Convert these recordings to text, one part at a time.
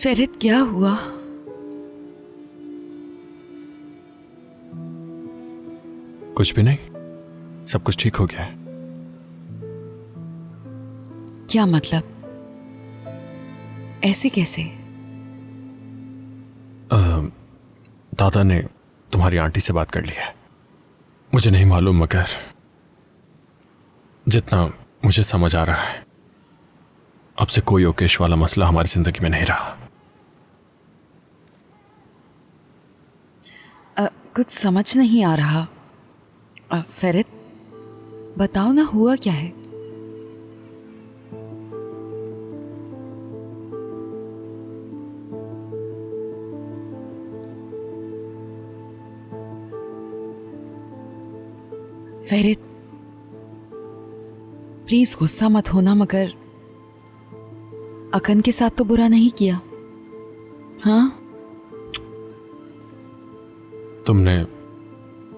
फेरित क्या हुआ? कुछ भी नहीं, सब कुछ ठीक हो गया है। क्या मतलब? ऐसे कैसे? दादा ने तुम्हारी आंटी से बात कर ली है। मुझे नहीं मालूम, मगर जितना मुझे समझ आ रहा है, अब से कोई ओकेश वाला मसला हमारी जिंदगी में नहीं रहा। कुछ समझ नहीं आ रहा। फेरित, बताओ ना, हुआ क्या है? फेरित, प्लीज गुस्सा मत होना, मगर अकन के साथ तो बुरा नहीं किया, हाँ? तुमने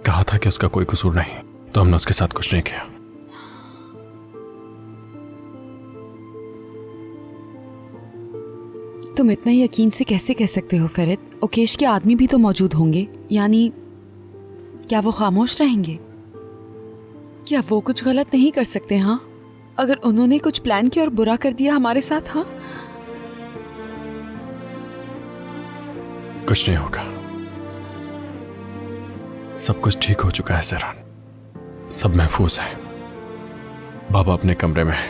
कहा था कि उसका कोई कसूर नहीं, तो हमने उसके साथ कुछ नहीं किया। तुम इतना यकीन से कैसे कह सकते हो फेरित? ओकेश के आदमी भी तो मौजूद होंगे, यानी क्या वो खामोश रहेंगे? क्या वो कुछ गलत नहीं कर सकते? हाँ, अगर उन्होंने कुछ प्लान किया और बुरा कर दिया हमारे साथ, हाँ? कुछ नहीं होगा, सब कुछ ठीक हो चुका है सेहरान, सब महफूज है। बाबा अपने कमरे में है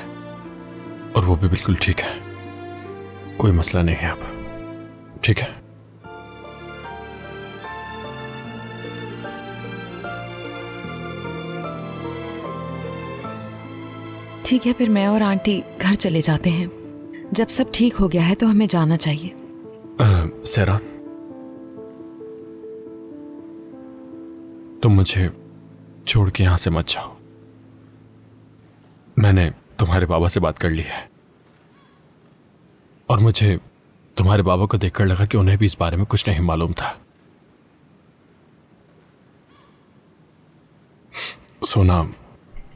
और वो भी बिल्कुल ठीक है, कोई मसला नहीं है अब, ठीक है? ठीक है, फिर मैं और आंटी घर चले जाते हैं। जब सब ठीक हो गया है तो हमें जाना चाहिए। सेहरान, तुम मुझे छोड़ के यहां से मत जाओ। मैंने तुम्हारे बाबा से बात कर ली है और मुझे तुम्हारे बाबा को देखकर लगा कि उन्हें भी इस बारे में कुछ नहीं मालूम था। सोना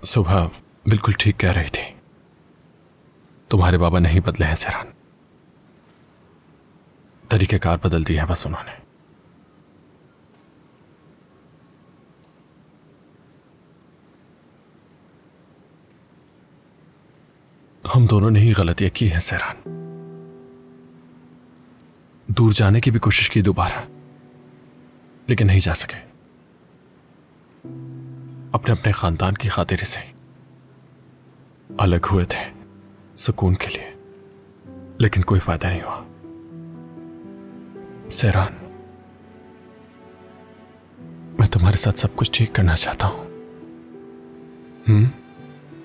सुबह बिल्कुल ठीक कह रही थी, तुम्हारे बाबा नहीं बदले हैं सेहरान, तरीकेकार बदल दिए हैं बस उन्होंने। हम दोनों ने ही गलतियां की हैं सेहरान, दूर जाने की भी कोशिश की दोबारा, लेकिन नहीं जा सके। अपने अपने खानदान की खातिर से अलग हुए थे सुकून के लिए, लेकिन कोई फायदा नहीं हुआ। सेहरान, मैं तुम्हारे साथ सब कुछ ठीक करना चाहता हूं।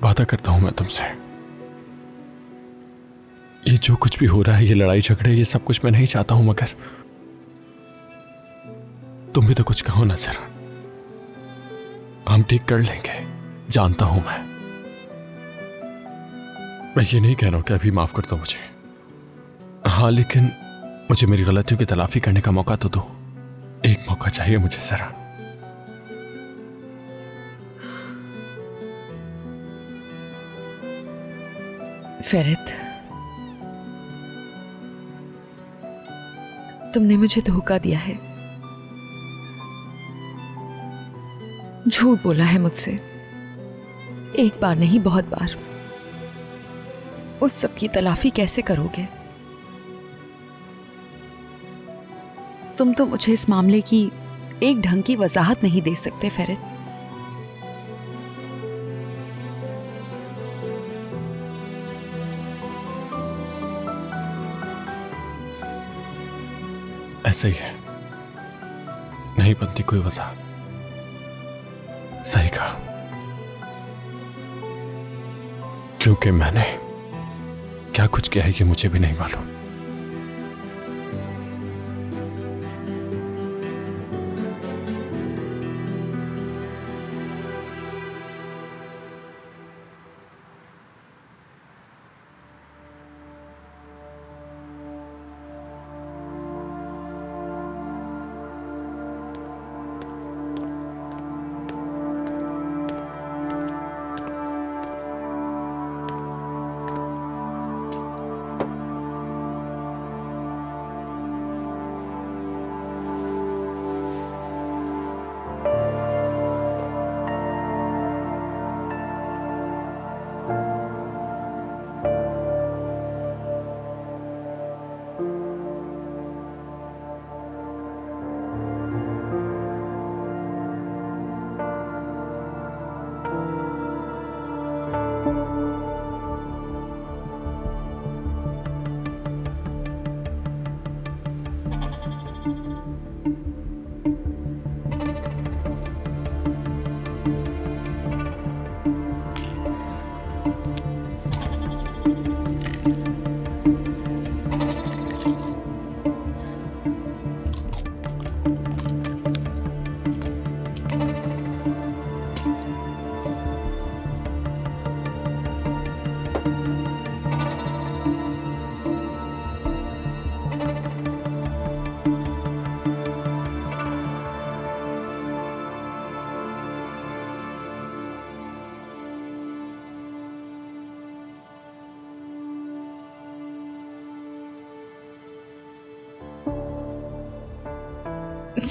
वादा करता हूं मैं तुमसे, ये जो कुछ भी हो रहा है, ये लड़ाई झगड़े, ये सब कुछ मैं नहीं चाहता हूं, मगर तुम भी तो कुछ कहो ना सेहरान। हम ठीक कर लेंगे, जानता हूं मैं ये नहीं कह रहा हूं कि अभी माफ कर दो मुझे, हाँ, लेकिन मुझे मेरी गलतियों की तलाफी करने का मौका तो दो। एक मौका चाहिए मुझे सेहरान। फेरित, तुमने मुझे धोखा दिया है, झूठ बोला है मुझसे, एक बार नहीं बहुत बार। उस सब की तलाफी कैसे करोगे? तुम तो मुझे इस मामले की एक ढंग की वजाहत नहीं दे सकते फेरित। ऐसे ही है, नहीं बनती कोई वजह। सही कहा, क्योंकि मैंने क्या कुछ किया है ये मुझे भी नहीं मालूम।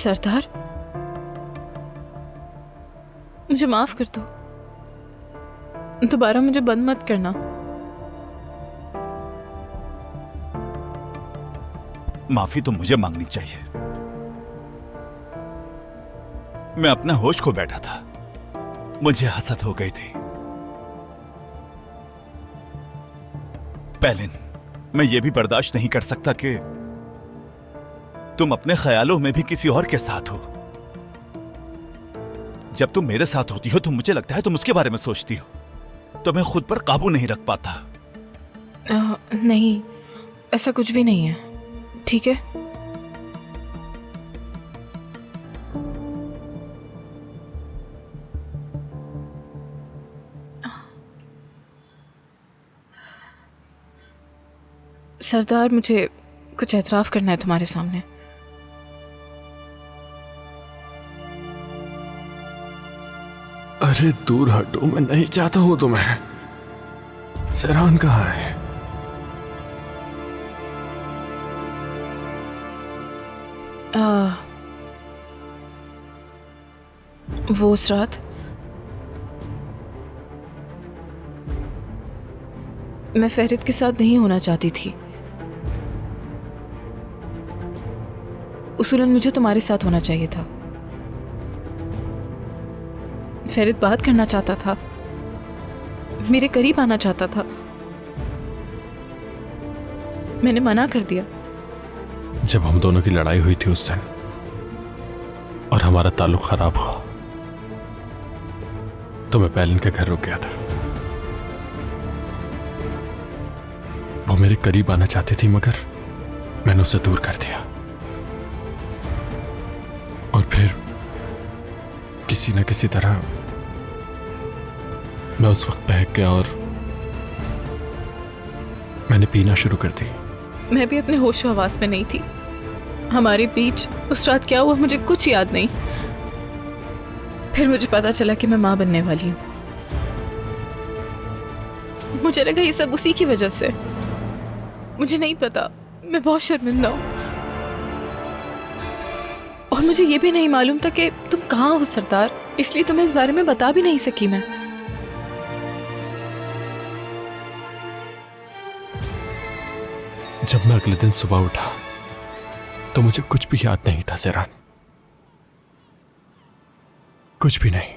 सरदार, मुझे माफ कर दो, दोबारा मुझे बंद मत करना। माफी तो मुझे मांगनी चाहिए। मैं अपना होश खो बैठा था, मुझे हसद हो गई थी। पेलिन, मैं ये भी बर्दाश्त नहीं कर सकता कि तुम अपने ख्यालों में भी किसी और के साथ हो। जब तुम मेरे साथ होती हो तो मुझे लगता है तुम उसके बारे में सोचती हो, तो मैं खुद पर काबू नहीं रख पाता। नहीं, ऐसा कुछ भी नहीं है, ठीक है? सरदार, मुझे कुछ एतराफ़ करना है तुम्हारे सामने। अरे दूर हटो, मैं नहीं चाहता हूं तुम्हें। सहरान कहाँ है? वो उस रात मैं फहरिद के साथ नहीं होना चाहती थी। उसूलन मुझे तुम्हारे साथ होना चाहिए था। फहरिद बात करना चाहता था, मेरे करीब आना चाहता था, मैंने मना कर दिया। जब हम दोनों की लड़ाई हुई थी उस दिन और हमारा ताल्लुक खराब हुआ तो मैं पेलिन के घर रुक गया था। वो मेरे करीब आना चाहती थी मगर मैंने उसे दूर कर दिया। और फिर किसी न किसी तरह मैं उस वक्त बहक गया और मैंने पीना शुरू कर दी। मैं भी अपने होशो हवास में नहीं थी। हमारे बीच उस रात क्या हुआ मुझे कुछ याद नहीं। फिर मुझे पता चला कि मैं मां बनने वाली हूं। मुझे लगा ये सब उसी की वजह से। मुझे नहीं पता, मैं बहुत शर्मिंदा हूं। और मुझे ये भी नहीं मालूम था कि तुम कहाँ हो सरदार, इसलिए तुम्हें इस बारे में बता भी नहीं सकी मैं। जब मैं अगले दिन सुबह उठा तो मुझे कुछ भी याद नहीं था सहरान, कुछ भी नहीं।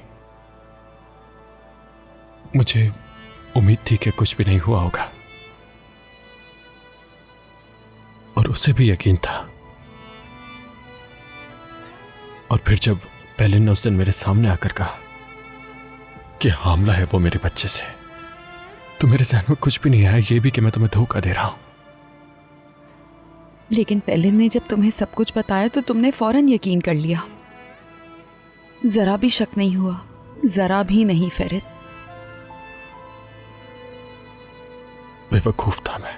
मुझे उम्मीद थी कि कुछ भी नहीं हुआ होगा और उसे भी यकीन था। और फिर जब पेलिन ने उस दिन मेरे सामने आकर कहा कि हामला है वो मेरे बच्चे से, तो मेरे जहन में कुछ भी नहीं आया ये भी कि मैं तुम्हें धोखा दे रहा हूं। लेकिन पेलिन ने जब तुम्हें सब कुछ बताया तो तुमने फौरन यकीन कर लिया, जरा भी शक नहीं हुआ, जरा भी नहीं फहरिद। बेवकूफ था मैं,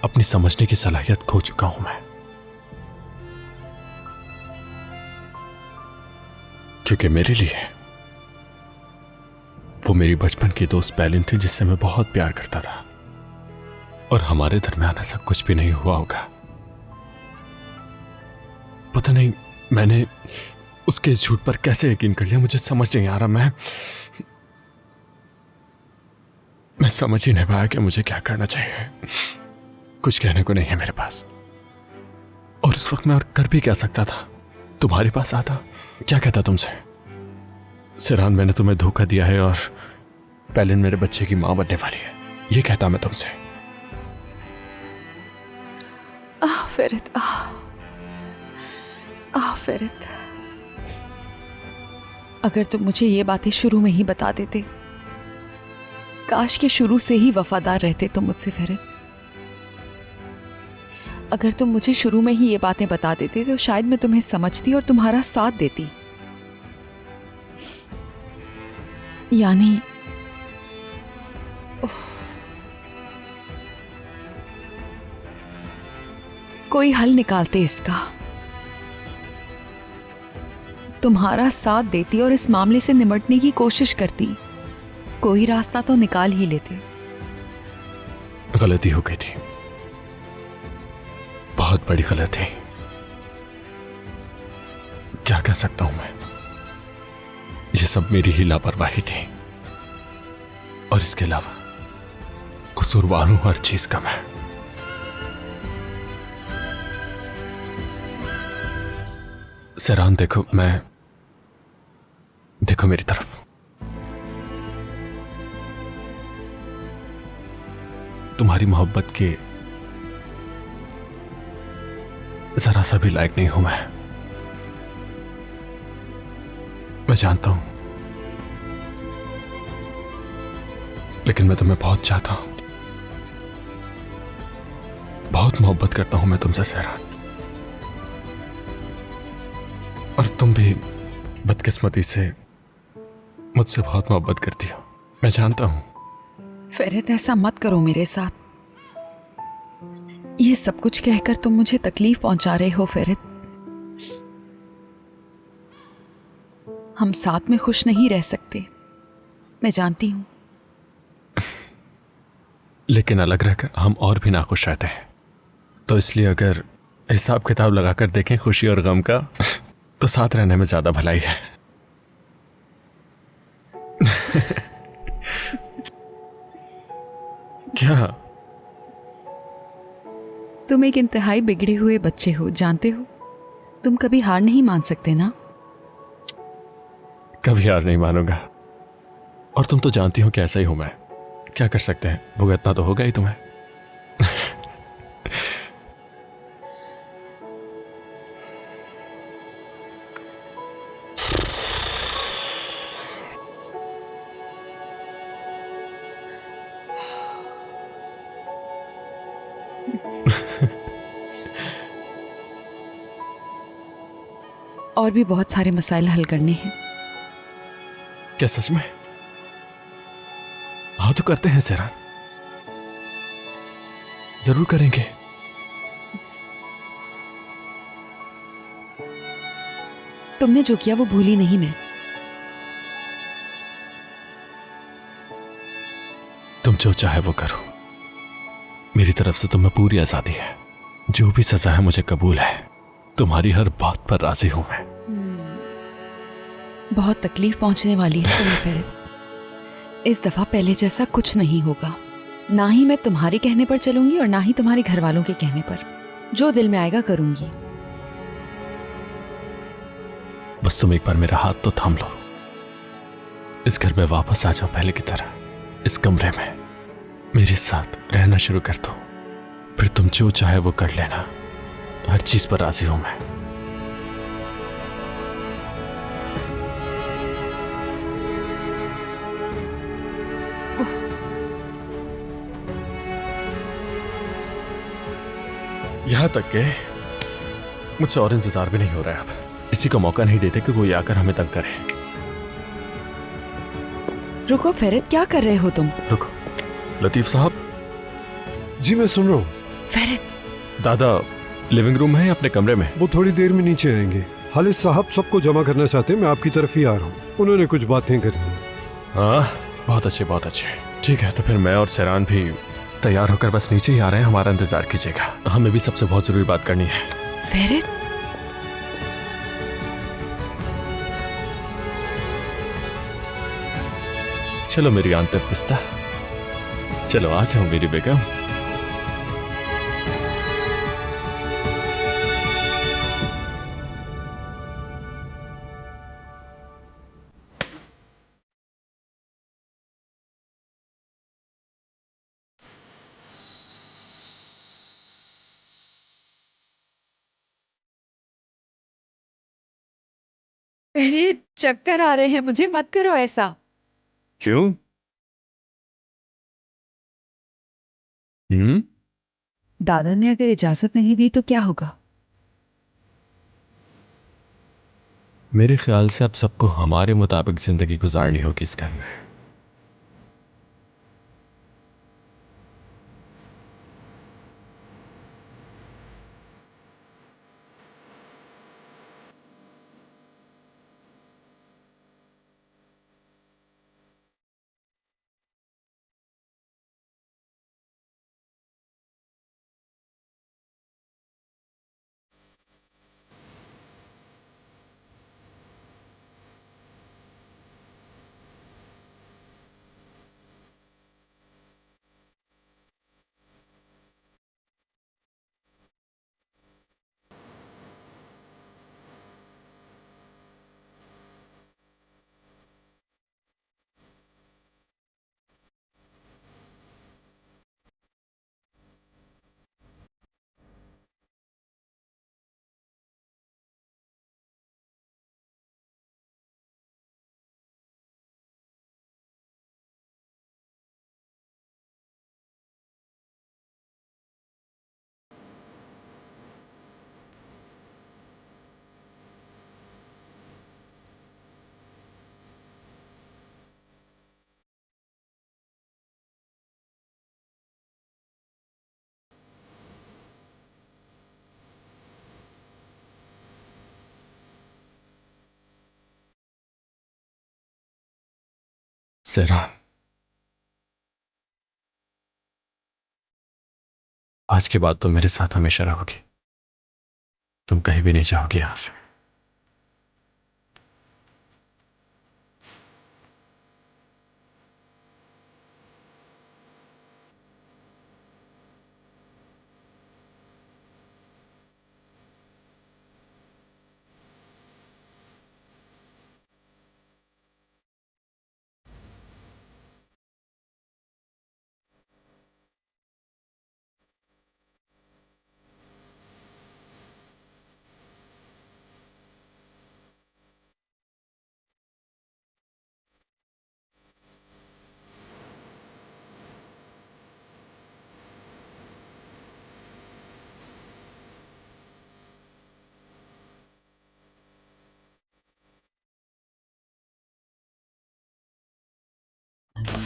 अपनी समझने की सलाहियत खो चुका हूं मैं। क्योंकि मेरे लिए वो मेरी बचपन की दोस्त पेलिन थी जिससे मैं बहुत प्यार करता था और हमारे दरमियान ऐसा कुछ भी नहीं हुआ होगा। पता नहीं मैंने उसके इस झूठ पर कैसे यकीन कर लिया, मुझे समझ नहीं आ रहा। मैं समझ ही नहीं पाया कि मुझे क्या करना चाहिए। कुछ कहने को नहीं है मेरे पास और उस वक्त मैं और कर भी क्या सकता था। तुम्हारे पास आता, क्या कहता तुमसे? सहरान, मैंने तुम्हें धोखा दिया है और पेलिन मेरे बच्चे की मां बनने वाली है, ये कहता मैं तुमसे। फहरिद, फहरिद, अगर तुम मुझे ये बातें शुरू में ही बता देते, काश के शुरू से ही वफादार रहते तुम मुझसे फहरिद। अगर तुम मुझे शुरू में ही ये बातें बता देते तो शायद मैं तुम्हें समझती और तुम्हारा साथ देती। यानी कोई हल निकालते इसका, तुम्हारा साथ देती और इस मामले से निपटने की कोशिश करती। कोई रास्ता तो निकाल ही लेते। गलती हो गई थी, बड़ी गलती। क्या कह सकता हूं मैं, ये सब मेरी ही लापरवाही थी, और इसके अलावा कसूरवार हूं हर चीज का मैं। सरान देखो देखो मेरी तरफ। तुम्हारी मोहब्बत के जरा सा भी लायक नहीं हूं मैं जानता हूं, लेकिन मैं तुम्हें बहुत चाहता हूं, बहुत मोहब्बत करता हूं मैं तुमसे सहरान। और तुम भी बदकिस्मती से मुझसे बहुत मोहब्बत करती हो, मैं जानता हूं। फेरत ऐसा मत करो मेरे साथ। ये सब कुछ कहकर तुम मुझे तकलीफ पहुंचा रहे हो फेरत। हम साथ में खुश नहीं रह सकते, मैं जानती हूं। लेकिन अलग रहकर हम और भी नाखुश रहते हैं, तो इसलिए अगर हिसाब किताब लगाकर देखें खुशी और गम का, तो साथ रहने में ज्यादा भलाई है। क्या? तुम एक इंतहाई बिगड़े हुए बच्चे हो, जानते हो। तुम कभी हार नहीं मान सकते ना। कभी हार नहीं मानूंगा, और तुम तो जानती हो कि ऐसा ही हूं मैं। क्या कर सकते हैं, भुगतना तो होगा ही तुम्हें। और भी बहुत सारे मसाइल हल करने हैं। क्या सच में? हाँ तो करते हैं सहरान, जरूर करेंगे। तुमने जो किया वो भूली नहीं मैं। तुम जो चाहे वो करो, मेरी तरफ से तुम्हें पूरी आजादी है। जो भी सजा है मुझे कबूल है, तुम्हारी हर बात पर राजी हूं मैं। बहुत तकलीफ पहुंचने वाली है तुम्हें फेरत। इस दफा पहले जैसा कुछ नहीं होगा। ना ही मैं तुम्हारे कहने पर चलूंगी और ना ही तुम्हारे घर वालों के कहने पर। जो दिल में आएगा करूंगी। बस तुम एक बार मेरा हाथ तो थाम लो। इस घर में वापस आ जाओ पहले की तरह। इस कमरे में मेरे साथ रहना शुरू कर दो, फिर तुम जो चाहे वो कर लेना। हर चीज पर राजी हूं मैं। यहां तक के मुझसे और इंतजार भी नहीं हो रहा है। अब किसी को मौका नहीं देते कि कोई आकर हमें तंग करे। रुको फेरत, क्या कर रहे हो तुम? रुको लतीफ साहब। जी मैं सुन रहा हूँ। फेरत, दादा लिविंग रूम है अपने कमरे में? वो थोड़ी देर में नीचे आएंगे। हालिद साहब सबको जमा करना चाहते हैं, मैं आपकी तरफ ही आ रहा हूँ। उन्होंने कुछ बातें करनी है। हाँ बहुत अच्छे बहुत अच्छे। ठीक है, तो फिर मैं और सहरान भी तैयार होकर बस नीचे ही आ रहे हैं। हमारा इंतजार कीजिएगा, हमें भी सबसे बहुत जरूरी बात करनी है। फेरत, चलो मेरी आंतक पिस्ता, चलो आ जाओ मेरी बेगम। अरे चक्कर आ रहे हैं मुझे, मत करो ऐसा। क्यों? दादा ने अगर इजाजत नहीं दी तो क्या होगा? मेरे ख्याल से अब सबको हमारे मुताबिक जिंदगी गुजारनी होगी इस घर में। सेहरान, आज के बाद तुम मेरे साथ हमेशा रहोगी। तुम कहीं भी नहीं जाओगी यहां से।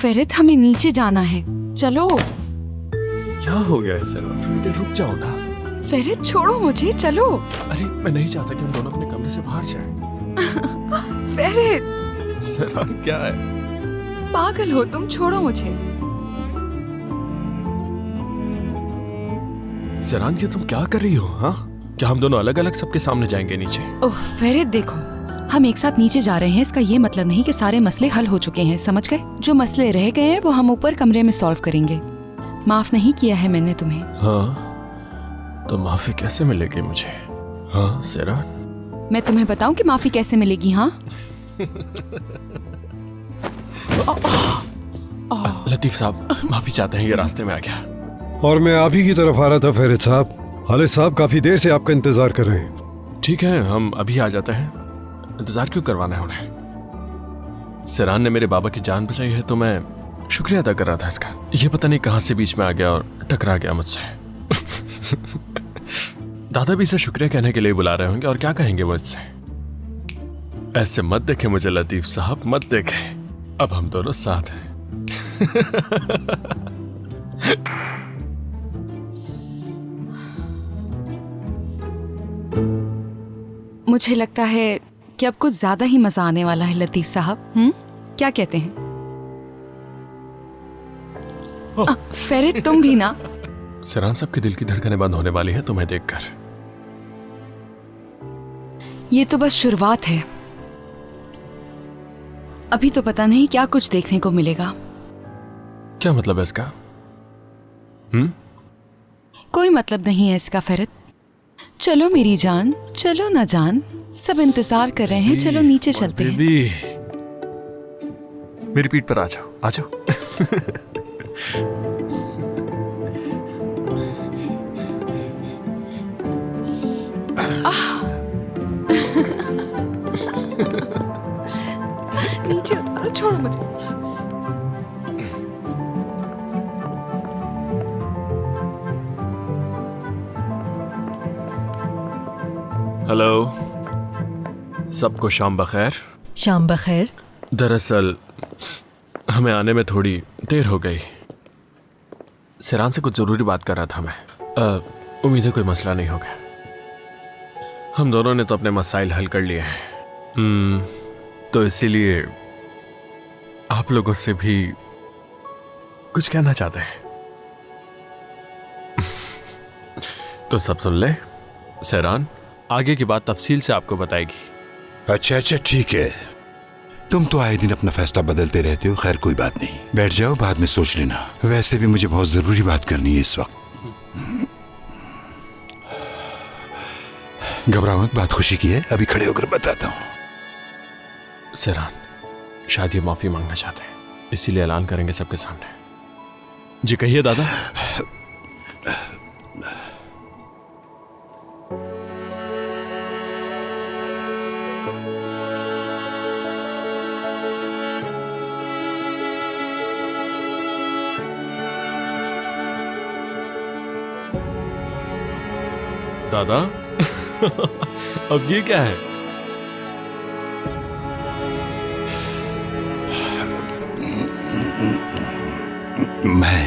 फेरित, हमें नीचे जाना है, चलो। क्या हो गया है सेहरान? थोड़ी देर रुक जाओ ना। फेरित छोड़ो मुझे, चलो। अरे मैं नहीं चाहता कि हम दोनों अपने कमरे से बाहर जाएं। फेरित, सेहरान क्या है? पागल हो तुम, छोड़ो मुझे। सेहरान, ये तुम क्या कर रही हो? हाँ, क्या हम दोनों अलग अलग सबके सामने जाएंगे नीचे? ओह फेरित देखो, हम एक साथ नीचे जा रहे हैं, इसका ये मतलब नहीं कि सारे मसले हल हो चुके हैं, समझ गए? जो मसले रह गए हैं वो हम ऊपर कमरे में सॉल्व करेंगे। माफ नहीं किया है मैंने तुम्हें। हाँ, तो माफी कैसे मिलेगी मुझे? हाँ सेहरान, मैं तुम्हें बताऊं कि माफी कैसे मिलेगी? हाँ लतीफ साहब माफी चाहते हैं, ये रास्ते में आ गया। और मैं आप ही की तरफ आ रहा था फेरित साहब। खालिद साहब काफी देर से आपका इंतजार कर रहे हैं। ठीक है, हम अभी आ जाते हैं। इंतजार क्यों करवाना है उन्हें? सेहरान ने मेरे बाबा की जान बचाई है तो मैं शुक्रिया अदा कर रहा था इसका। ये पता नहीं कहां से बीच में आ गया और टकरा गया मुझसे। दादा भी इसे शुक्रिया कहने के लिए बुला रहे होंगे, और क्या कहेंगे मुझसे? ऐसे मत देखे मुझे लतीफ साहब, मत देखे। अब हम दोनों साथ हैं। मुझे लगता है कि अब कुछ ज्यादा ही मजा आने वाला है लतीफ साहब। क्या कहते हैं? फेरित तुम भी ना। सेहरान साहब के दिल की धड़कनें बंद होने वाली हैं तुम्हें देखकर। ये तो बस शुरुआत है, अभी तो पता नहीं क्या कुछ देखने को मिलेगा। क्या मतलब है इसका? कोई मतलब नहीं है इसका फेरित। चलो मेरी जान, चलो ना जान, सब इंतजार कर रहे हैं, चलो नीचे चलते हैं। मेरी पीठ पर आ जाओ, आ जाओ। नीचे उतारो, छोड़ो मुझे। हेलो, सबको शाम बखैर। शाम बखैर। दरअसल हमें आने में थोड़ी देर हो गई। सेहरान से कुछ जरूरी बात कर रहा था मैं। उम्मीद है कोई मसला नहीं होगा। हम दोनों ने तो अपने मसाइल हल कर लिए हैं, तो इसीलिए आप लोगों से भी कुछ कहना चाहते हैं। तो सब सुन ले। सेहरान आगे की बात तफसील से आपको बताएगी। अच्छा ठीक है, तुम तो आए दिन अपना फैसला बदलते रहते हो। खैर कोई बात नहीं, बैठ जाओ, बाद में सोच लेना। वैसे भी मुझे बहुत जरूरी बात करनी है इस वक्त। घबराओ मत, बात खुशी की है, अभी खड़े होकर बताता हूँ। सेहरान शायद ये माफी मांगना चाहते हैं, इसीलिए ऐलान करेंगे सबके सामने। जी कहिए दादा। दादा अब ये क्या है? मैं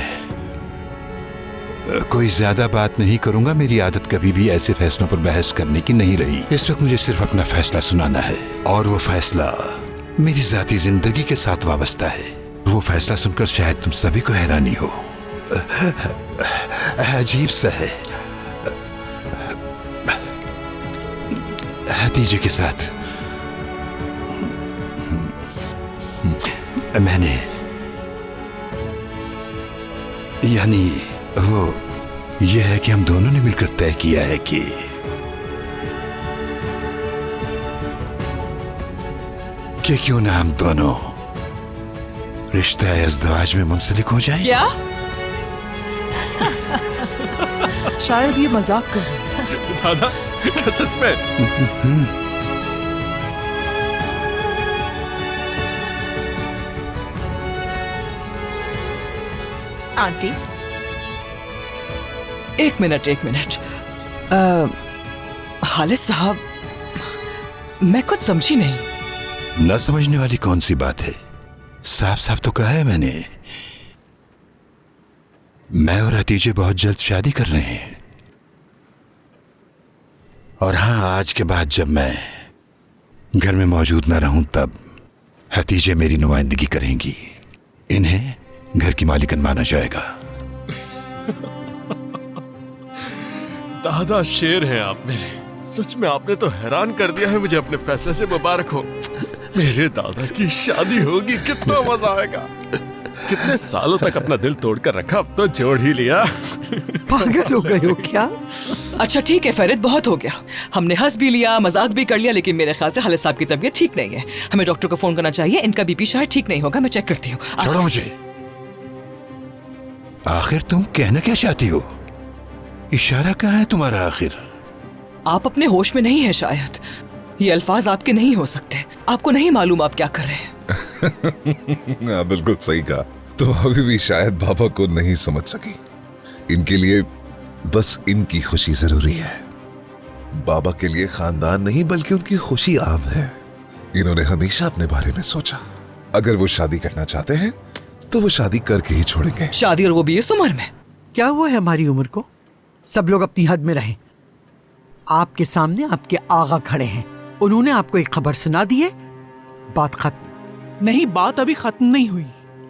कोई ज्यादा बात नहीं करूंगा। मेरी आदत कभी भी ऐसे फैसलों पर बहस करने की नहीं रही। इस वक्त मुझे सिर्फ अपना फैसला सुनाना है, और वो फैसला मेरी जाती जिंदगी के साथ वाबस्ता है। वो फैसला सुनकर शायद तुम सभी को हैरानी हो। अजीब सा है हतीजे के साथ मैंने, यानी वो ये है कि हम दोनों ने मिलकर तय किया है कि क्यों ना हम दोनों रिश्ता इज़्दिवाज में मुंसलिक हो जाए। क्या? शायद ये मजाक कर रहे हैं। दादा क्या सच में? आंटी एक मिनट। खालिद साहब, मैं कुछ समझी नहीं। न समझने वाली कौन सी बात है? साफ साफ तो कहा है मैंने, मैं और हतीजे बहुत जल्द शादी कर रहे हैं। और हाँ, आज के बाद जब मैं घर में मौजूद न रहूं तब हतीजे मेरी नुमाइंदगी करेंगी। इन्हें घर की मालिकन माना जाएगा। दादा शेर हैं आप मेरे, सच में आपने तो हैरान कर दिया है मुझे। अपने फैसले से मुबारक हो। मेरे दादा की शादी होगी, कितना मजा आएगा। कितने सालों तक अपना दिल तोड़कर रखा, अब तो जोड़ ही लिया। पागल हो गए हो क्या? अच्छा ठीक है फरीद, बहुत हो गया। हमने हंस भी लिया, मजाक भी कर लिया, लेकिन मेरे ख्याल से खालिद साहब की तबीयत ठीक नहीं है। हमें डॉक्टर को फोन करना चाहिए। इनका बीपी शायद ठीक नहीं होगा। मैं चेक करती हूँ। छोड़ो मुझे। आखिर तुम कहना क्या चाहती हो? इशारा कहाँ है तुम्हारा आखिर? आप अपने होश में नहीं है शायद। ये अल्फाज आपके नहीं हो सकते। आपको नहीं मालूम आप क्या कर रहे हैं। हाँ, बिल्कुल सही कहा। तुम अभी भी शायद बाबा को नहीं समझ सकी। इनके लिए बस इनकी खुशी जरूरी है। बाबा के लिए खानदान नहीं बल्कि उनकी खुशी आम है। इन्होंने हमेशा अपने बारे में सोचा। अगर वो शादी करना चाहते हैं तो वो शादी करके ही छोड़ेंगे। शादी, और वो भी इस उम्र में। क्या हुआ है हमारी उम्र को? सब लोग अपनी हद में रहें। आपके सामने आपके आगा खड़े हैं, उन्होंने आपको एक खबर सुना दी है, बात खत्म। नहीं, बात अभी खत्म नहीं हुई।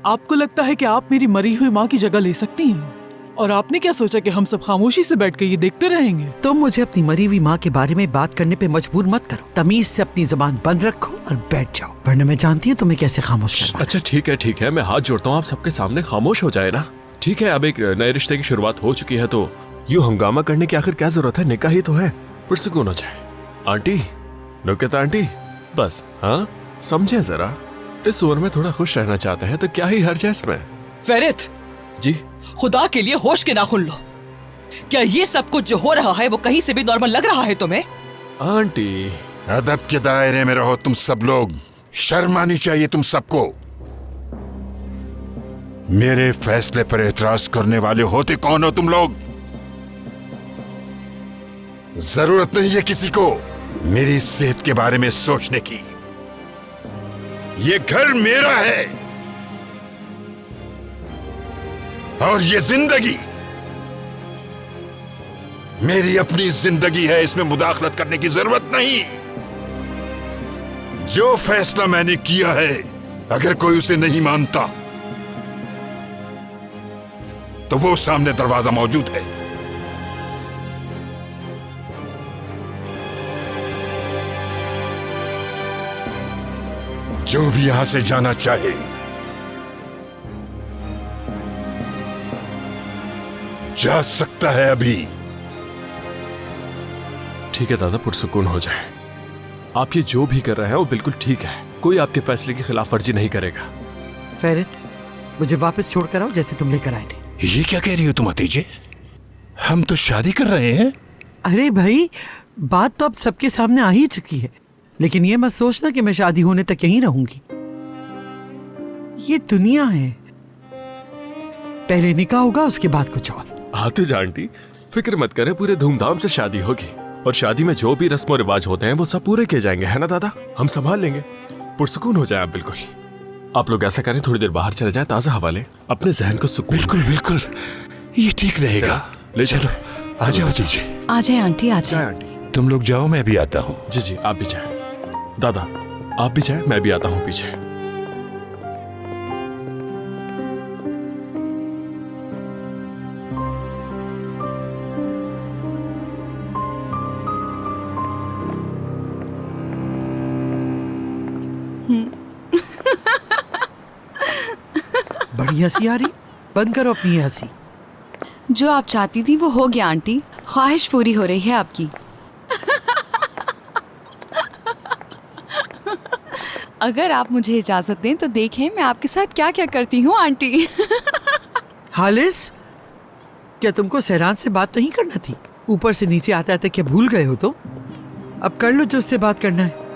आपको लगता है कि आप मेरी मरी हुई माँ की जगह ले सकती हैं? और आपने क्या सोचा कि हम सब खामोशी से बैठ कर ये देखते रहेंगे? तुम मुझे अपनी मरी हुई माँ के बारे में बात करने पे मजबूर मत करो। तमीज से अपनी जुबान बंद रखो और बैठ जाओ, वरना मैं जानती हूँ तुम्हें कैसे खामोश करना। अच्छा ठीक है, मैं हाथ जोड़ता हूँ, आप सबके सामने खामोश हो जाए ना। ठीक है, अब एक नए रिश्ते की शुरुआत हो चुकी है, तो यूं हंगामा करने की आखिर क्या जरूरत है? निकाह ही तो है, पुरसुकून हो जाए। आंटी, नुकता आंटी, बस हाँ समझे जरा। इस उम्र में थोड़ा खुश रहना चाहते हैं तो क्या ही हर्ज है इसमें। फरीद जी, खुदा के लिए होश के नाखून लो। क्या ये सब कुछ जो हो रहा है वो कहीं से भी नॉर्मल लग रहा है तुम्हें? आंटी, अदब के दायरे में रहो तुम सब लोग। शर्म आनी चाहिए तुम सबको। मेरे फैसले पर एतराज करने वाले होते कौन हो तुम लोग? जरूरत नहीं है किसी को मेरी सेहत के बारे में सोचने की। ये घर मेरा है और ये जिंदगी मेरी अपनी जिंदगी है, इसमें मुदाखलत करने की जरूरत नहीं। जो फैसला मैंने किया है, अगर कोई उसे नहीं मानता तो वो सामने दरवाजा मौजूद है। जो भी यहां से जाना चाहे जा सकता है अभी। ठीक है दादा, पुरसुकून हो जाए। आप ये जो भी कर रहे हैं वो बिल्कुल ठीक है। कोई आपके फैसले की खिलाफ वर्जी नहीं करेगा। फरीद, मुझे वापस छोड़कर आओ जैसे तुम लेकर आए थे। ये क्या कह रही हो तुम हतीजे? हम तो शादी कर रहे हैं। अरे भाई, बात तो अब सबके सामने आ ही चुकी है, लेकिन ये मत सोचना कि मैं शादी होने तक यहीं रहूंगी। ये दुनिया है, पहले निकाह होगा उसके बाद कुछ और। आते जा आंटी, फिक्र मत करें, पूरे धूमधाम से शादी होगी और शादी में जो भी रस्म और रिवाज होते हैं वो सब पूरे किए जाएंगे, है ना दादा? हम संभाल लेंगे, पुरसुकून हो जाए आप। बिल्कुल, आप लोग ऐसा करें, थोड़ी देर बाहर चले जाएं, ताजा हवा लें, अपने जहन को सुकून। बिल्कुल बिल्कुल, ये ठीक रहेगा। ले चलो, आ जाओ हतीजे। आ जाए आंटी, आ जाए। आंटी तुम लोग जाओ, मैं भी आता हूँ। जी, आप भी जाएं। दादा आप भी जाएं, मैं भी आता हूँ पीछे। बड़ी हंसी आ रही, बंद करो अपनी ये हंसी। जो आप चाहती थी वो हो गया आंटी, ख्वाहिश पूरी हो रही है आपकी। अगर आप मुझे इजाजत दें तो देखें मैं आपके साथ क्या क्या करती हूँ आंटी। हालिस, क्या तुमको सहरान से बात नहीं करना थी? ऊपर से नीचे आता आता क्या भूल गए हो? तो अब कर लो जो उससे बात करना है।